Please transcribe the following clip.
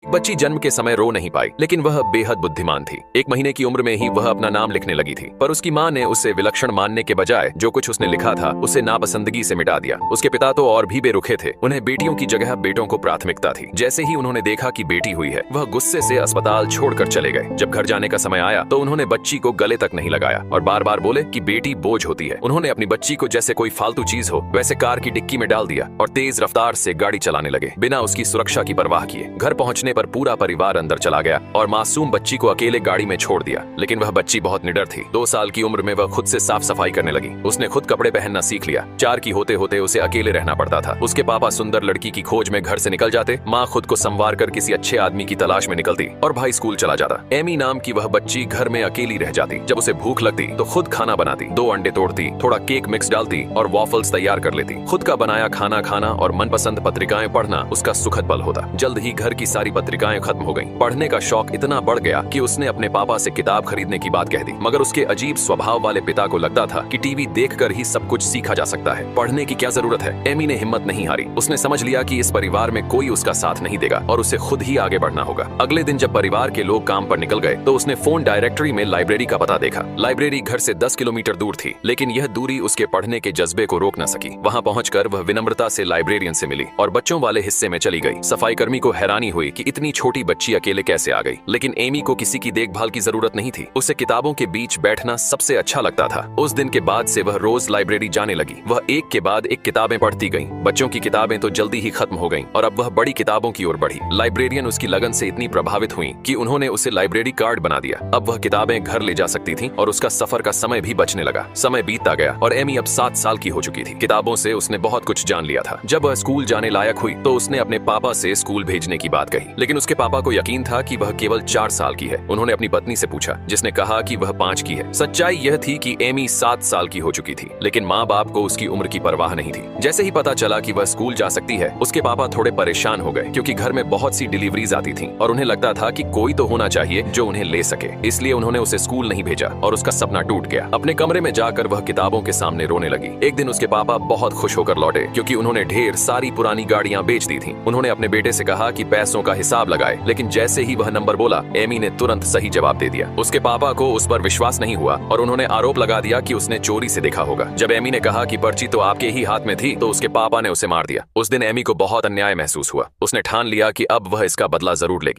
बच्ची जन्म के समय रो नहीं पाई, लेकिन वह बेहद बुद्धिमान थी। 1 महीने की उम्र में ही वह अपना नाम लिखने लगी थी, पर उसकी माँ ने उसे विलक्षण मानने के बजाय जो कुछ उसने लिखा था उसे नापसंदगी से मिटा दिया। उसके पिता तो और भी बेरुखे थे, उन्हें बेटियों की जगह बेटों को प्राथमिकता थी। जैसे ही उन्होंने देखा कि बेटी हुई है, वह गुस्से से अस्पताल छोड़कर चले गए। जब घर जाने का समय आया तो उन्होंने बच्ची को गले तक नहीं लगाया और बार बार बोले कि बेटी बोझ होती है। उन्होंने अपनी बच्ची को जैसे कोई फालतू चीज हो वैसे कार की डिक्की में डाल दिया और तेज रफ्तार से गाड़ी चलाने लगे, बिना उसकी सुरक्षा की परवाह किए। घर पहुंचने पर पूरा परिवार अंदर चला गया और मासूम बच्ची को अकेले गाड़ी में छोड़ दिया। लेकिन वह बच्ची बहुत निडर थी। 2 साल की उम्र में वह खुद से साफ सफाई करने लगी। उसने खुद कपड़े पहनना सीख लिया। 4 की होते होते उसे अकेले रहना पड़ता था। उसके पापा सुंदर लड़की की खोज में घर से निकल जाते, माँ खुद को संवार कर किसी अच्छे आदमी की तलाश में निकलती और भाई स्कूल चला जाता। एमी नाम की वह बच्ची घर में अकेली रह जाती। जब उसे भूख लगती तो खुद खाना बनाती, 2 अंडे तोड़ती, थोड़ा केक मिक्स डालती और वॉफल्स तैयार कर लेती। खुद का बनाया खाना खाना और मनपसंद पत्रिकाएं पढ़ना उसका सुखद पल होता। जल्द ही घर की सारी पत्रिकाएं खत्म हो गईं। पढ़ने का शौक इतना बढ़ गया कि उसने अपने पापा से किताब खरीदने की बात कह दी, मगर उसके अजीब स्वभाव वाले पिता को लगता था कि टीवी देखकर ही सब कुछ सीखा जा सकता है, पढ़ने की क्या जरूरत है। एमी ने हिम्मत नहीं हारी। उसने समझ लिया कि इस परिवार में कोई उसका साथ नहीं देगा और उसे खुद ही आगे बढ़ना होगा। अगले दिन जब परिवार के लोग काम पर निकल गए तो उसने फोन डायरेक्टरी में लाइब्रेरी का पता देखा। लाइब्रेरी घर से 10 किलोमीटर दूर थी, लेकिन यह दूरी उसके पढ़ने के जज्बे को रोक न सकी। वहां पहुंचकर वह विनम्रता से लाइब्रेरियन से मिली और बच्चों वाले हिस्से में चली गई। सफाई कर्मी को हैरानी हुई कि इतनी छोटी बच्ची अकेले कैसे आ गई, लेकिन एमी को किसी की देखभाल की जरूरत नहीं थी। उसे किताबों के बीच बैठना सबसे अच्छा लगता था। उस दिन के बाद से वह रोज लाइब्रेरी जाने लगी। वह एक के बाद एक किताबें पढ़ती गई। बच्चों की किताबें तो जल्दी ही खत्म हो गईं और अब वह बड़ी किताबों की ओर बढ़ी। लाइब्रेरियन उसकी लगन से इतनी प्रभावित हुई कि उन्होंने उसे लाइब्रेरी कार्ड बना दिया। अब वह किताबें घर ले जा सकती थी और उसका सफर का समय भी बचने लगा। समय बीतता गया और एमी अब 7 साल की हो चुकी थी। किताबों से उसने बहुत कुछ जान लिया था। जब वह स्कूल जाने लायक हुई तो उसने अपने पापा से स्कूल भेजने की बात कही, लेकिन उसके पापा को यकीन था कि वह केवल 4 साल की है। उन्होंने अपनी पत्नी से पूछा, जिसने कहा कि वह 5 की है। सच्चाई यह थी कि एमी 7 साल की हो चुकी थी, लेकिन माँ बाप को उसकी उम्र की परवाह नहीं थी। जैसे ही पता चला कि वह स्कूल जा सकती है, उसके पापा थोड़े परेशान हो गए, क्योंकि घर में बहुत सी डिलीवरीज आती थीं और उन्हें लगता था कि कोई तो होना चाहिए जो उन्हें ले सके। इसलिए उन्होंने उसे स्कूल नहीं भेजा और उसका सपना टूट गया। अपने कमरे में जाकर वह किताबों के सामने रोने लगी। एक दिन उसके पापा बहुत खुश होकर लौटे, क्योंकि उन्होंने ढेर सारी पुरानी गाड़ियां बेच दी थीं। उन्होंने अपने बेटे से कहा कि पैसों का हिसाब लगाए, लेकिन जैसे ही वह नंबर बोला, एमी ने तुरंत सही जवाब दे दिया। उसके पापा को उस पर विश्वास नहीं हुआ और उन्होंने आरोप लगा दिया कि उसने चोरी से देखा होगा। जब एमी ने कहा कि पर्ची तो आपके ही हाथ में थी, तो उसके पापा ने उसे मार दिया। उस दिन एमी को बहुत अन्याय महसूस हुआ। उसने ठान लिया कि अब वह इसका बदला जरूर लेगी।